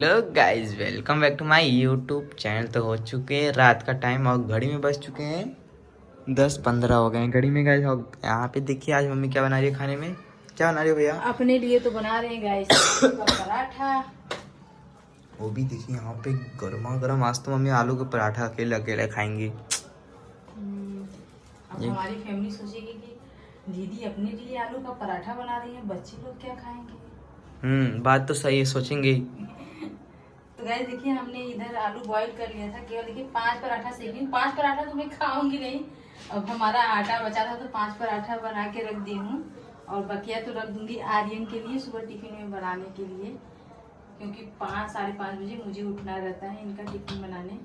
Hello guys, welcome back to my YouTube channel. तो हो चुके हैं रात का टाइम और घड़ी में बज चुके हैं 10:15 हो गए हैं घड़ी में गाइस। और यहाँ पे देखिए आज मम्मी क्या बना रही है खाने में। क्या बना रही हो भैया? अपने लिए तो बना रहे हैं गाइस का पराठा। वो भी देखिए यहाँ पे गर्मा गर्म। आज तो मम्मी आलू के पराठा अकेले अकेले खाएंगी। अब हमारी फैमिली सोचेगी कि दीदी अपने लिए आलू का पराठा बना रही है, बच्चे लोग क्या खाएंगे। बात तो सही है, सोचेंगे। तो गाइस देखिए हमने इधर आलू बॉईल कर लिया था, केवल देखिए 5 पराठा सेकी। 5 पराठा तो मैं खाऊंगी नहीं, अब हमारा आटा बचा था तो 5 पराठा बना के रख दी हूँ और बकिया तो रख दूंगी आर्यन के लिए सुबह टिफिन में बनाने के लिए, क्योंकि 5-5:30 बजे मुझे उठना रहता है इनका टिफिन बनाने।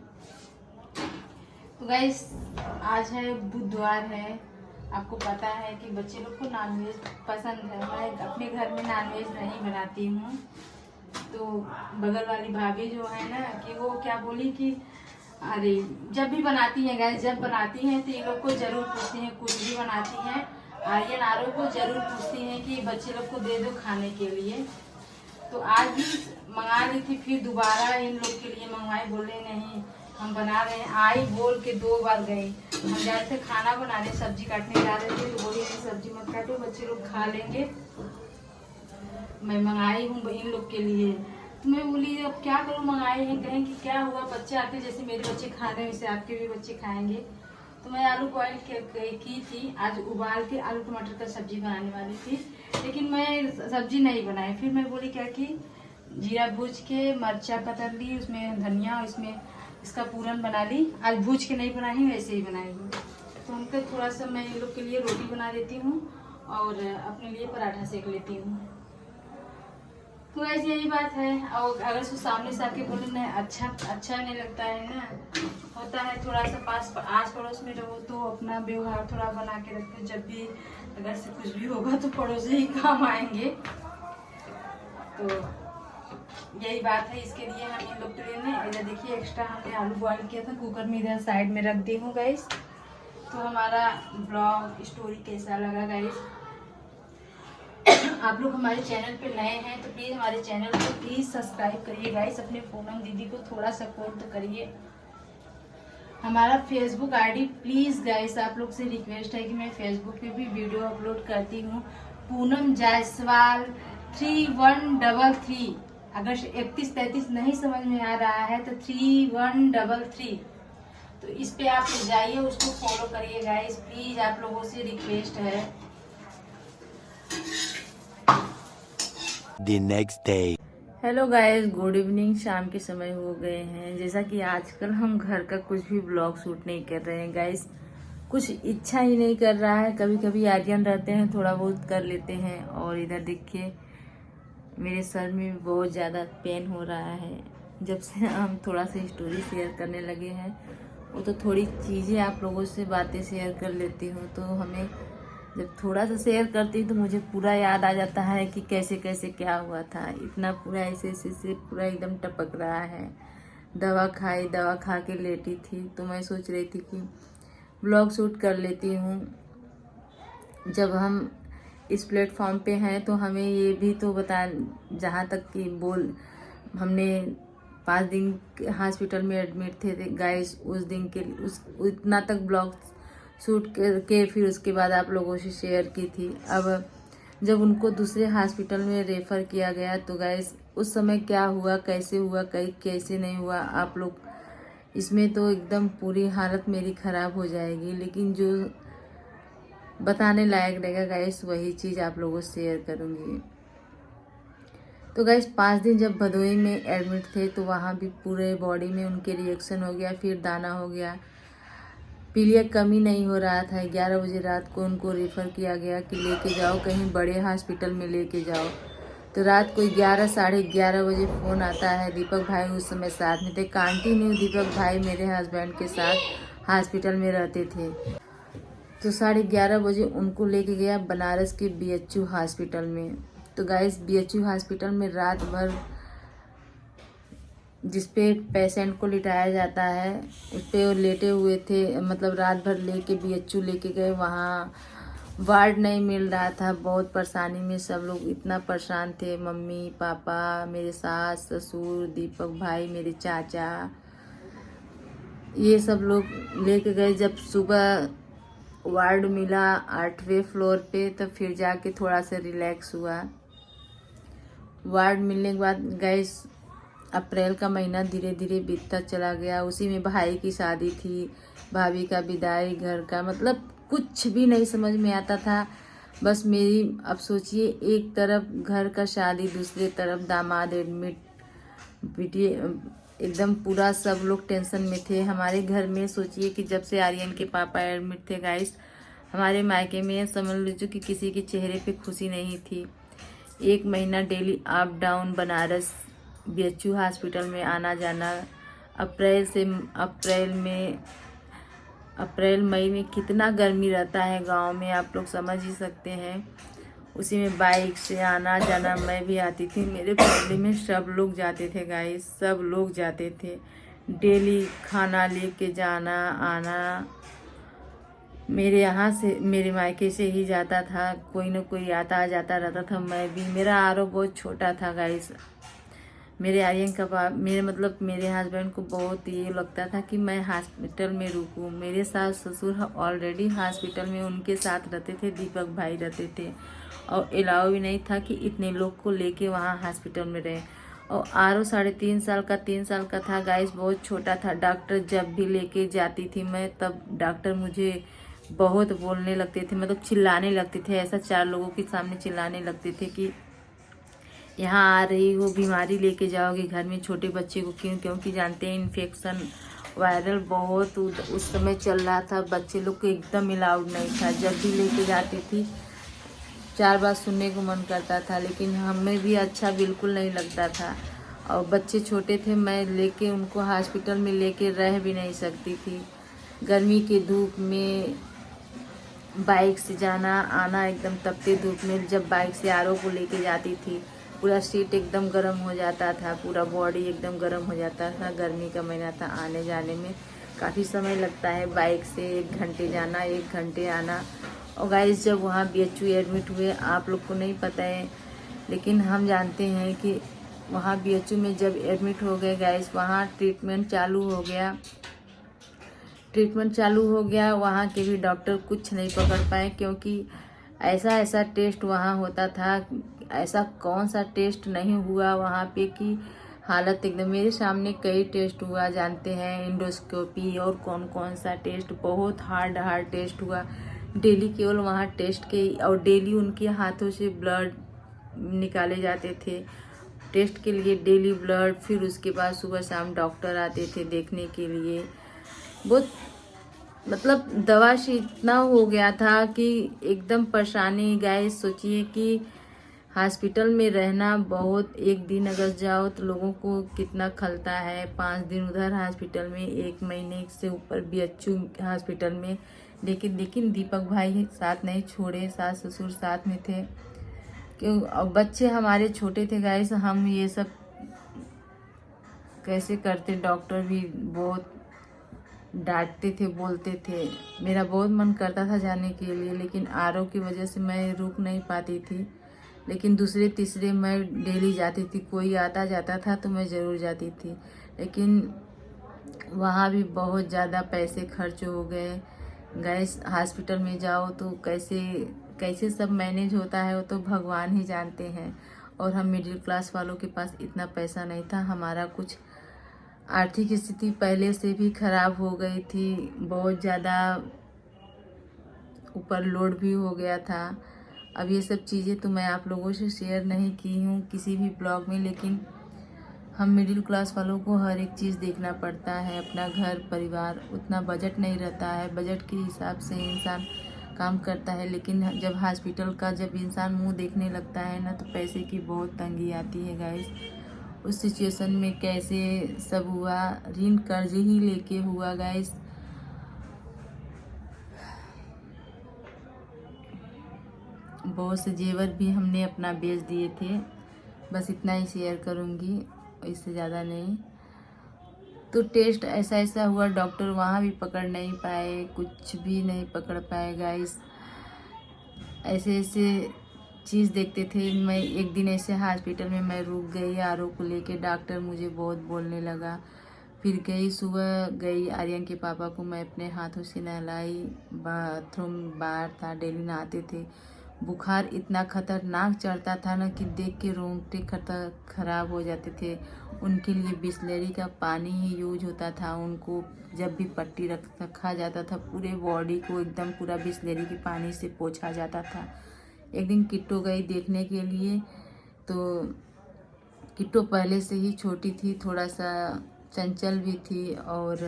तो गाइस आज है बुधवार है, आपको पता है कि बच्चे लोग को नॉनवेज पसंद है। मैं अपने घर में नॉनवेज नहीं बनाती हूँ, तो बगल वाली भाभी जो है ना कि वो क्या बोली कि अरे जब भी बनाती हैं गाइस, जब बनाती हैं तो ये लोग को जरूर पूछती हैं, कुछ भी बनाती हैं आर्यन आरो को जरूर पूछती हैं कि बच्चे लोग को दे दो खाने के लिए। तो आज भी मंगा ली थी, फिर दोबारा इन लोग के लिए मंगवाई, बोले नहीं हम बना रहे हैं। आई बोल के 2 बार गई। हम जा रहे थे खाना बनाने, सब्जी काटने जा रहे थे तो बोली नहीं सब्जी मत काटो, बच्चे लोग खा लेंगे, मैं मंगाई हूँ इन लोग के लिए। तो मैं बोली अब क्या करूँ, मंगाए हैं, कहें कि क्या हुआ, बच्चे आते जैसे मेरे बच्चे खा रहे हैं वैसे आपके भी बच्चे खाएंगे। तो मैं आलू बॉयल की थी, आज उबाल के आलू टमाटर का सब्जी बनाने वाली थी, लेकिन मैं सब्जी नहीं बनाई। फिर मैं बोली क्या कि जीरा भूज के मिर्चा कतर ली, उसमें धनिया, इसमें इसका पूरन बना ली। आज भूज के नहीं बनाई, वैसे ही बनाई हूँ। तो हमको थोड़ा सा मैं इन लोग के लिए रोटी बना देती हूँ और अपने लिए पराठा सेक लेती हूँ। तो ऐसी यही बात है। और अगर उसको सामने से आके बोले ना अच्छा नहीं लगता है ना, होता है थोड़ा सा पास आस पड़ोस में रहो तो अपना व्यवहार थोड़ा बना के रखते, जब भी अगर से कुछ भी होगा तो पड़ोसी ही काम आएंगे। तो यही बात है, इसके लिए हम इन लोग के लिए ना इधर देखिए एक्स्ट्रा हमने आलू बॉईल किया था कुकर में, इधर साइड में रख दी हूँ गाइस। तो हमारा ब्लॉग स्टोरी कैसा लगा गाइस, आप लोग हमारे चैनल पे नए हैं तो प्लीज़ हमारे चैनल को प्लीज़ सब्सक्राइब करिए गाइस। अपने पूनम दीदी को थोड़ा सपोर्ट तो करिए। हमारा फेसबुक आईडी प्लीज़ गाइस आप लोग से रिक्वेस्ट है कि मैं फेसबुक पे भी वीडियो अपलोड करती हूँ, पूनम जायसवाल 3133। अगर 3133 नहीं समझ में आ रहा है तो 3133, तो इस पे आप जाइए, उसको फॉलो करिए गाइस, प्लीज़ आप लोगों से रिक्वेस्ट है। The next day. Hello guys, good evening. शाम के समय हो गए हैं। जैसा कि आजकल हम घर का कुछ भी ब्लॉग शूट नहीं कर रहे हैं गाइस, कुछ इच्छा ही नहीं कर रहा है। कभी कभी आर्यन रहते हैं, थोड़ा बहुत कर लेते हैं। और इधर देखिए मेरे सर में भी बहुत ज़्यादा पेन हो रहा है। जब से हम थोड़ा सा स्टोरी शेयर करने लगे हैं, वो तो थोड़ी चीज़ें आप लोगों से बातें शेयर कर लेती हूँ, तो हमें जब थोड़ा सा शेयर करती तो मुझे पूरा याद आ जाता है कि कैसे कैसे क्या हुआ था। इतना पूरा ऐसे ऐसे से पूरा एकदम टपक रहा है। दवा खाई, दवा खा के लेटी थी तो मैं सोच रही थी कि ब्लॉग शूट कर लेती हूँ। जब हम इस प्लेटफॉर्म पे हैं तो हमें ये भी तो बता, जहाँ तक कि हमने 5 दिन हॉस्पिटल में एडमिट थे गाइस, उस दिन के उस इतना तक ब्लॉग शूट करके फिर उसके बाद आप लोगों से शेयर की थी। अब जब उनको दूसरे हॉस्पिटल में रेफ़र किया गया तो गाइस उस समय क्या हुआ, कैसे हुआ, कैसे नहीं हुआ, आप लोग इसमें तो एकदम पूरी हालत मेरी ख़राब हो जाएगी। लेकिन जो बताने लायक रहेगा गाइस वही चीज़ आप लोगों से शेयर करूँगी। तो गाइस 5 दिन जब भदोई में एडमिट थे तो वहाँ भी पूरे बॉडी में उनके रिएक्शन हो गया, फिर दाना हो गया, पीलिया कमी नहीं हो रहा था। 11 बजे रात को उनको रेफ़र किया गया कि लेके जाओ कहीं बड़े हॉस्पिटल में लेके जाओ। तो रात को 11-11:30 बजे फ़ोन आता है। दीपक भाई उस समय साथ में थे, कंटिन्यू दीपक भाई मेरे हस्बैंड के साथ हॉस्पिटल में रहते थे। तो 11:30 बजे उनको लेके गया बनारस के BHU हॉस्पिटल में। तो गाइस BHU हॉस्पिटल में रात भर जिस पे पेशेंट को लिटाया जाता है उस पे वो लेटे हुए थे, मतलब रात भर लेके BHU लेके गए। वहाँ वार्ड नहीं मिल रहा था। बहुत परेशानी में सब लोग इतना परेशान थे, मम्मी पापा, मेरे सास ससुर, दीपक भाई, मेरे चाचा, ये सब लोग लेके गए। जब सुबह वार्ड मिला 8वें फ्लोर पे, तब फिर जाके थोड़ा सा रिलैक्स हुआ। वार्ड मिलने के बाद गैस अप्रैल का महीना धीरे धीरे बीतता चला गया। उसी में भाई की शादी थी, भाभी का विदाई, घर का, मतलब कुछ भी नहीं समझ में आता था। बस मेरी, अब सोचिए, एक तरफ घर का शादी, दूसरे तरफ दामाद एडमिट, बेटी, एकदम पूरा सब लोग टेंशन में थे। हमारे घर में सोचिए कि जब से आर्यन के पापा एडमिट थे गाइस, हमारे मायके में समझ लीजिए कि किसी के चेहरे पे खुशी नहीं थी। 1 महीना daily up down Banaras BHU hospital में आना जाना। अप्रैल मई में कितना गर्मी रहता है गांव में, आप लोग समझ ही सकते हैं। उसी में बाइक से आना जाना, मैं भी आती थी, मेरे फैमिली में सब लोग जाते थे गाइस, सब लोग जाते थे। डेली खाना लेके जाना आना, मेरे यहाँ से, मेरे मायके से ही जाता था, कोई ना कोई आता जाता रहता था। मैं भी, मेरा आरओ बहुत छोटा था गाइस। मेरे आर्यन का मेरे हस्बैंड को बहुत ये लगता था कि मैं हॉस्पिटल में रुकूं। मेरे सास ससुर ऑलरेडी हॉस्पिटल में उनके साथ रहते थे, दीपक भाई रहते थे, और अलाउ भी नहीं था कि इतने लोग को लेके वहाँ हॉस्पिटल में रहे। और आरओ 3 साल का था गाइस, बहुत छोटा था। डॉक्टर जब भी लेके जाती थी मैं, तब डॉक्टर मुझे बहुत बोलने लगते थे, मतलब चिल्लाने लगते थे। ऐसा 4 लोगों के सामने चिल्लाने लगते थे कि यहाँ आ रही हो, बीमारी लेके जाओगे घर में, छोटे बच्चे को क्यों, क्योंकि जानते हैं इन्फेक्शन वायरल बहुत उस समय चल रहा था। बच्चे लोग को एकदम अलाउड नहीं था। जब भी लेके जाती थी 4 बार सुनने को मन करता था, लेकिन हमें भी अच्छा बिल्कुल नहीं लगता था। और बच्चे छोटे थे, मैं लेके उनको हॉस्पिटल में लेके रह भी नहीं सकती थी। गर्मी की धूप में बाइक से जाना आना, एकदम तपते धूप में जब बाइक से आरओ को लेके जाती थी, पूरा सीट एकदम गर्म हो जाता था, पूरा बॉडी एकदम गर्म हो जाता था। गर्मी का महीना था, आने जाने में काफ़ी समय लगता है। बाइक से 1 घंटे जाना, 1 घंटे आना। और गाइस जब वहाँ बीएचयू एडमिट हुए, आप लोग को नहीं पता है, लेकिन हम जानते हैं कि वहाँ बीएचयू में जब एडमिट हो गए गाइस, वहाँ ट्रीटमेंट चालू हो गया। वहाँ के भी डॉक्टर कुछ नहीं पकड़ पाए, क्योंकि ऐसा टेस्ट वहाँ होता था। ऐसा कौन सा टेस्ट नहीं हुआ वहाँ पे कि हालत एकदम, मेरे सामने कई टेस्ट हुआ, जानते हैं, इंडोस्कोपी और कौन कौन सा टेस्ट, बहुत हार्ड टेस्ट हुआ। डेली केवल वहाँ टेस्ट के, और डेली उनके हाथों से ब्लड निकाले जाते थे टेस्ट के लिए, डेली ब्लड। फिर उसके बाद सुबह शाम डॉक्टर आते थे देखने के लिए। बहुत, मतलब दवा से इतना हो गया था कि एकदम परेशानी। गाइस सोचिए कि हॉस्पिटल में रहना बहुत, एक दिन अगर जाओ तो लोगों को कितना खलता है। 5 दिन उधर हॉस्पिटल में, 1 महीने से ऊपर बीएचयू हॉस्पिटल में। लेकिन दीपक भाई साथ नहीं छोड़े, सास ससुर साथ में थे, क्यों, और बच्चे हमारे छोटे थे गाइस। हम ये सब कैसे करते, डॉक्टर भी बहुत डांटते थे, बोलते थे। मेरा बहुत मन करता था जाने के लिए, लेकिन आरओ की वजह से मैं रुक नहीं पाती थी। लेकिन दूसरे तीसरे मैं डेली जाती थी, कोई आता जाता था तो मैं ज़रूर जाती थी। लेकिन वहाँ भी बहुत ज़्यादा पैसे खर्च हो गए। गैस हॉस्पिटल में जाओ तो कैसे कैसे सब मैनेज होता है, वो तो भगवान ही जानते हैं। और हम मिडिल क्लास वालों के पास इतना पैसा नहीं था। हमारा कुछ आर्थिक स्थिति पहले से भी खराब हो गई थी, बहुत ज़्यादा ऊपर लोड भी हो गया था। अब ये सब चीज़ें तो मैं आप लोगों से शेयर नहीं की हूँ किसी भी ब्लॉग में, लेकिन हम मिडिल क्लास वालों को हर एक चीज़ देखना पड़ता है, अपना घर परिवार, उतना बजट नहीं रहता है। बजट के हिसाब से इंसान काम करता है, लेकिन जब हॉस्पिटल का जब इंसान मुंह देखने लगता है ना, तो पैसे की बहुत तंगी आती है गाइस। उस सिचुएशन में कैसे सब हुआ, ऋण कर्ज ही लेके हुआ गाइस। बहुत से जेवर भी हमने अपना बेच दिए थे। बस इतना ही शेयर करूँगी, इससे ज़्यादा नहीं। तो टेस्ट ऐसा हुआ, डॉक्टर वहाँ भी पकड़ नहीं पाए, कुछ भी नहीं पकड़ पाए गाइस। ऐसे ऐसे चीज़ देखते थे। मैं एक दिन ऐसे हॉस्पिटल में मैं रुक गई आरओ को लेके, डॉक्टर मुझे बहुत बोलने लगा। फिर गई, सुबह गई, आर्यन के पापा को मैं अपने हाथों से नहलाई, बाथरूम बाहर था, डेली नहाते थे। बुखार इतना खतरनाक चढ़ता था ना कि देख के रोंगटे खराब हो जाते थे। उनके लिए बिस्लेरी का पानी ही यूज होता था। उनको जब भी पट्टी रखा जाता था पूरे बॉडी को एकदम पूरा बिस्लेरी के पानी से पोंछा जाता था। एक दिन किट्टो गई देखने के लिए, तो किट्टो पहले से ही छोटी थी, थोड़ा सा चंचल भी थी, और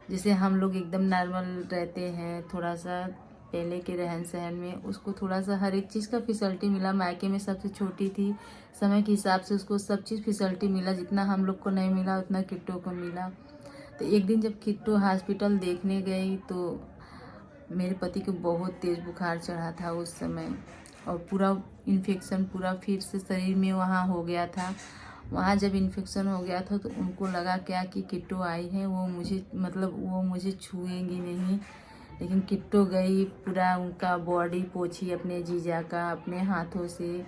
जैसे हम लोग एकदम नॉर्मल रहते हैं थोड़ा सा पहले के रहन सहन में, उसको थोड़ा सा हर एक चीज़ का फैसिलिटी मिला। मायके में सबसे छोटी थी, समय के हिसाब से उसको सब चीज़ फैसिलिटी मिला। जितना हम लोग को नहीं मिला उतना किट्टो को मिला। तो एक दिन जब किट्टो हॉस्पिटल देखने गई तो मेरे पति को बहुत तेज़ बुखार चढ़ा था उस समय, और पूरा इन्फेक्शन पूरा फिर से शरीर में वहाँ हो गया था। वहाँ जब इन्फेक्शन हो गया था तो उनको लगा क्या कि किट्टो आई है, वो मुझे छुएंगी नहीं। लेकिन किट्टो गई, पूरा उनका बॉडी पोंछी अपने जीजा का अपने हाथों से।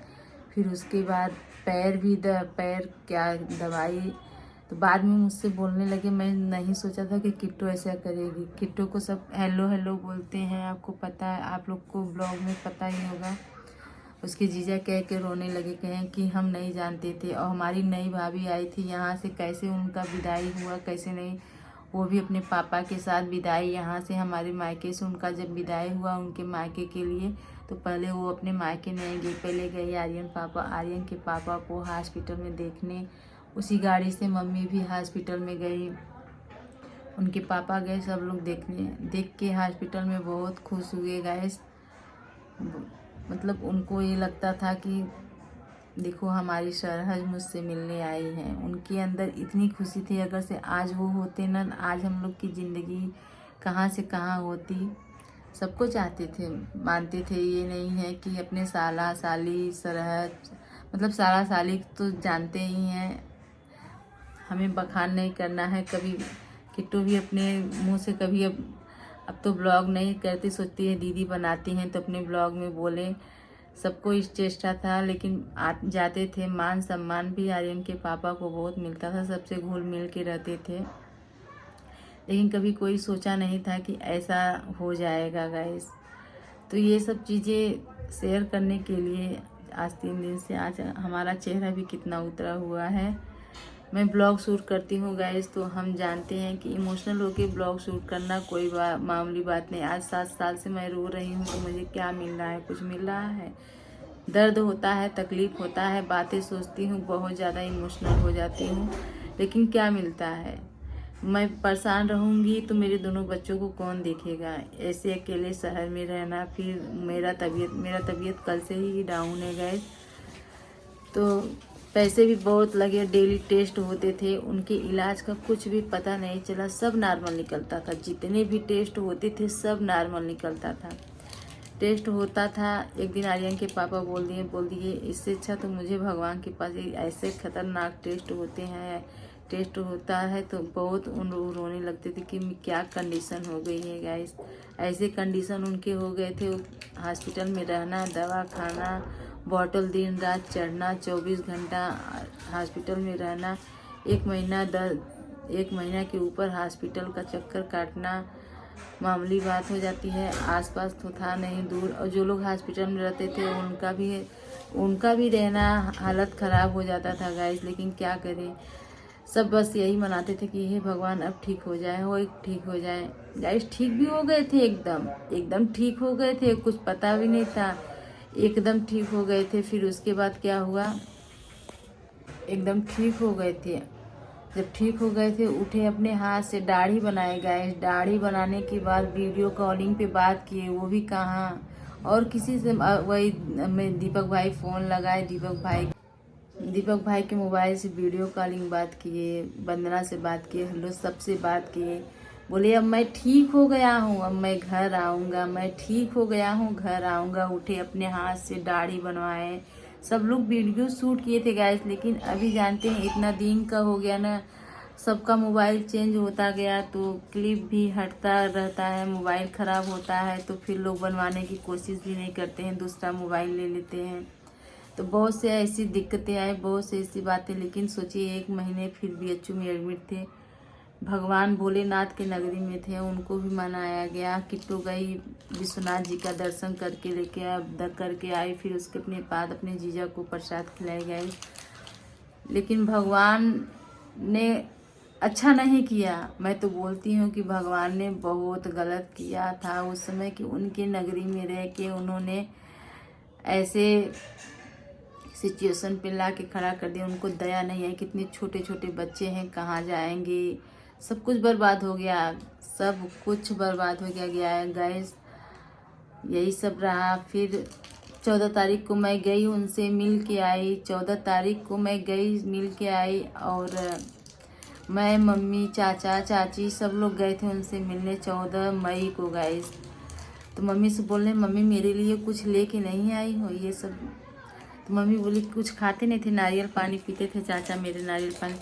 फिर उसके बाद पैर क्या दवाई। तो बाद में मुझसे बोलने लगे, मैं नहीं सोचा था कि किट्टो ऐसा करेगी। किट्टो को सब हेलो हेलो बोलते हैं, आपको पता है, आप लोग को ब्लॉग में पता ही होगा। उसके जीजा कह के रोने लगे, कहें कि हम नहीं जानते थे, और हमारी नई भाभी आई थी यहाँ से, कैसे उनका विदाई हुआ कैसे नहीं। वो भी अपने पापा के साथ विदाई यहाँ से हमारे मायके से, उनका जब विदाई हुआ उनके मायके के लिए, तो पहले वो अपने मायके नहीं गई, पहले गई आर्यन के पापा को हॉस्पिटल में देखने। उसी गाड़ी से मम्मी भी हॉस्पिटल में गई, उनके पापा गए, सब लोग देखने। देख के हॉस्पिटल में बहुत खुश हुए गाइस। मतलब उनको ये लगता था कि देखो हमारी सरहज मुझसे मिलने आई है। उनके अंदर इतनी खुशी थी, अगर से आज वो होते ना, आज हम लोग की ज़िंदगी कहाँ से कहाँ होती। सबको चाहते थे, मानते थे। ये नहीं है कि अपने साला साली सरहज, मतलब साला साली तो जानते ही हैं, हमें बखान नहीं करना है कभी। किट्टू भी अपने मुंह से कभी अब तो ब्लॉग नहीं करती, सोचती है दीदी बनाती हैं तो अपने ब्लॉग में बोले। सबको इस चेष्टा था, लेकिन जाते थे, मान सम्मान भी आर्यन के पापा को बहुत मिलता था, सबसे घुल मिल के रहते थे। लेकिन कभी कोई सोचा नहीं था कि ऐसा हो जाएगा गाइस। तो ये सब चीज़ें शेयर करने के लिए आज 3 दिन से, आज हमारा चेहरा भी कितना उतरा हुआ है। मैं ब्लॉग शूट करती हूँ गाइस, तो हम जानते हैं कि इमोशनल होके ब्लॉग शूट करना कोई मामूली बात नहीं। आज 7 साल से मैं रो रही हूँ, तो मुझे क्या मिल रहा है? कुछ मिल रहा है? दर्द होता है, तकलीफ़ होता है, बातें सोचती हूँ, बहुत ज़्यादा इमोशनल हो जाती हूँ, लेकिन क्या मिलता है? मैं परेशान रहूँगी तो मेरे दोनों बच्चों को कौन देखेगा? ऐसे अकेले शहर में रहना, फिर मेरा तबीयत कल से ही डाउन है गाइस। तो पैसे भी बहुत लगे, डेली टेस्ट होते थे, उनके इलाज का कुछ भी पता नहीं चला, सब नॉर्मल निकलता था। जितने भी टेस्ट होते थे सब नॉर्मल निकलता था। टेस्ट होता था, एक दिन आर्यन के पापा बोल दिए इससे अच्छा तो मुझे भगवान के पास, ऐसे खतरनाक टेस्ट होता है तो बहुत उन लोग रोने लगते थे कि क्या कंडीशन हो गई है गाइस। ऐसे कंडीशन उनके हो गए थे, हॉस्पिटल में रहना, दवा खाना, बॉटल दिन रात चढ़ना, 24 घंटा हॉस्पिटल में रहना, 1 महीना के ऊपर हॉस्पिटल का चक्कर काटना मामूली बात हो जाती है। आसपास तो था नहीं, दूर। और जो लोग हॉस्पिटल में रहते थे उनका भी रहना हालत ख़राब हो जाता था गाइस। लेकिन क्या करें, सब बस यही मनाते थे कि हे भगवान अब ठीक हो जाए। गाइस ठीक भी हो गए थे, एकदम ठीक हो गए थे, कुछ पता भी नहीं था, एकदम ठीक हो गए थे। फिर उसके बाद क्या हुआ, एकदम ठीक हो गए थे। जब ठीक हो गए थे, उठे, अपने हाथ से दाढ़ी बनाए गए। दाढ़ी बनाने के बाद वीडियो कॉलिंग पे बात किए, वो भी कहाँ और किसी से, वही मैं दीपक भाई फ़ोन लगाए, दीपक भाई के मोबाइल से वीडियो कॉलिंग बात किए, वंदना से बात किए, हेलो सबसे बात किए। बोले अब मैं ठीक हो गया हूँ, अब मैं घर आऊँगा, मैं ठीक हो गया हूँ, घर आऊँगा। उठे, अपने हाथ से दाढ़ी बनवाए, सब लोग वीडियो शूट किए थे गाइस। लेकिन अभी जानते हैं इतना दिन का हो गया ना, सबका मोबाइल चेंज होता गया तो क्लिप भी हटता रहता है, मोबाइल ख़राब होता है तो फिर लोग बनवाने की कोशिश भी नहीं करते हैं, दूसरा मोबाइल ले लेते हैं। तो बहुत से ऐसी दिक्कतें आई, बहुत से ऐसी बातें, लेकिन सोचिए 1 महीने फिर BHU में एडमिट थे। भगवान भोलेनाथ के नगरी में थे, उनको भी मनाया गया। किट्टू गई विश्वनाथ जी का दर्शन करके करके आई, फिर उसके बाद अपने जीजा को प्रसाद खिलाए गए। लेकिन भगवान ने अच्छा नहीं किया। मैं तो बोलती हूँ कि भगवान ने बहुत गलत किया था उस समय कि उनके नगरी में रह के उन्होंने ऐसे सिचुएशन पे ला के खड़ा कर दिया। उनको दया नहीं है, कितने छोटे छोटे बच्चे हैं, कहाँ जाएंगे, सब कुछ बर्बाद हो गया, सब कुछ बर्बाद हो गया है गाइस। यही सब रहा। फिर 14 तारीख को मैं गई, उनसे मिल के आई। 14 तारीख को मैं गई, मिल के आई, और मैं, मम्मी, चाचा, चाची सब लोग गए थे उनसे मिलने 14 मई को गाइस। तो मम्मी से बोल रहे, मम्मी मेरे लिए कुछ लेके नहीं आई हो ये सब। तो मम्मी बोली कुछ खाते नहीं थे, नारियल पानी पीते थे चाचा मेरे, नारियल पानी।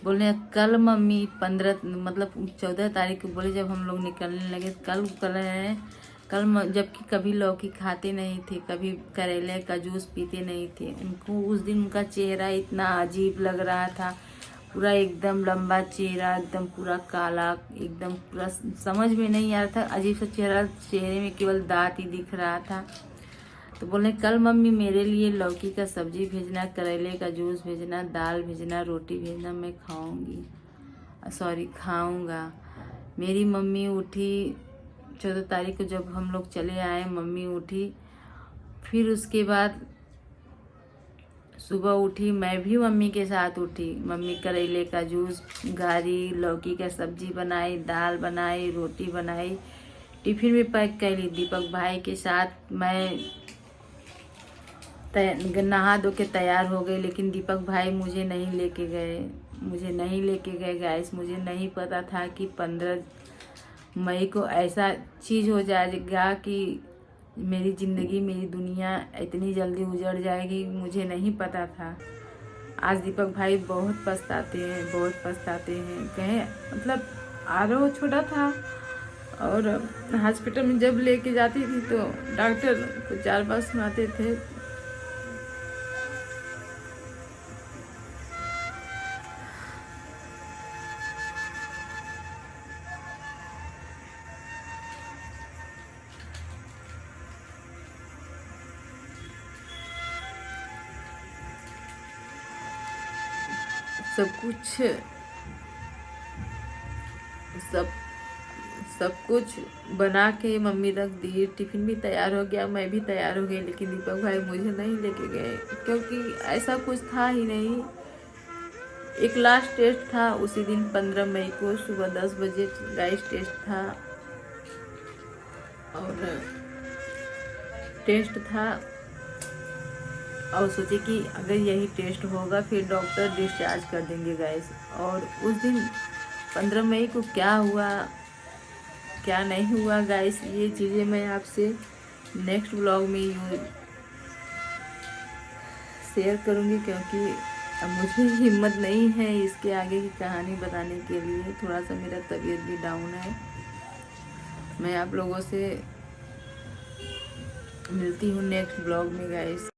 बोल रहे कल मम्मी 14 तारीख को बोले जब हम लोग निकलने लगे, कल है कल, जबकि कभी लौकी खाते नहीं थे, कभी करेले का जूस पीते नहीं थे। उनको उस दिन उनका चेहरा इतना अजीब लग रहा था, पूरा एकदम लंबा चेहरा, एकदम पूरा काला, एकदम पूरा समझ में नहीं आ रहा था, अजीब सा चेहरा, चेहरे में केवल दांत ही दिख रहा था। तो बोले कल मम्मी मेरे लिए लौकी का सब्जी भेजना, करेले का जूस भेजना, दाल भेजना, रोटी भेजना, मैं खाऊंगा। मेरी मम्मी उठी 14 तारीख को, जब हम लोग चले आए मम्मी उठी। फिर उसके बाद सुबह उठी, मैं भी मम्मी के साथ उठी। मम्मी करेले का जूस, गारी, लौकी का सब्जी बनाई, दाल बनाई, रोटी बनाई, टिफिन में पैक कर ली। दीपक भाई के साथ मैं नहा धो के तैयार हो गई, लेकिन दीपक भाई मुझे नहीं लेके गए गाइस। मुझे नहीं पता था कि 15 मई को ऐसा चीज़ हो जाएगा कि मेरी ज़िंदगी, मेरी दुनिया इतनी जल्दी उजड़ जाएगी, मुझे नहीं पता था। आज दीपक भाई बहुत पछताते हैं। कहें मतलब आरो छोटा था, और हॉस्पिटल में जब लेके जाती थी तो डॉक्टर को 4 बार सुनाते थे। सब कुछ बना के मम्मी रख दी, टिफिन भी तैयार हो गया, मैं भी तैयार हो गई, लेकिन दीपक भाई मुझे नहीं लेके गए, क्योंकि ऐसा कुछ था ही नहीं। एक लास्ट टेस्ट था उसी दिन 15 मई को सुबह 10 बजे गाइस टेस्ट था, और सोचे कि अगर यही टेस्ट होगा फिर डॉक्टर डिस्चार्ज कर देंगे गाइस। और उस दिन 15 मई को क्या हुआ क्या नहीं हुआ गाइस, ये चीज़ें मैं आपसे नेक्स्ट व्लॉग में शेयर करूँगी, क्योंकि अब मुझे हिम्मत नहीं है इसके आगे की कहानी बताने के लिए। थोड़ा सा मेरा तबीयत भी डाउन है। मैं आप लोगों से मिलती हूँ नेक्स्ट व्लॉग में गाइस।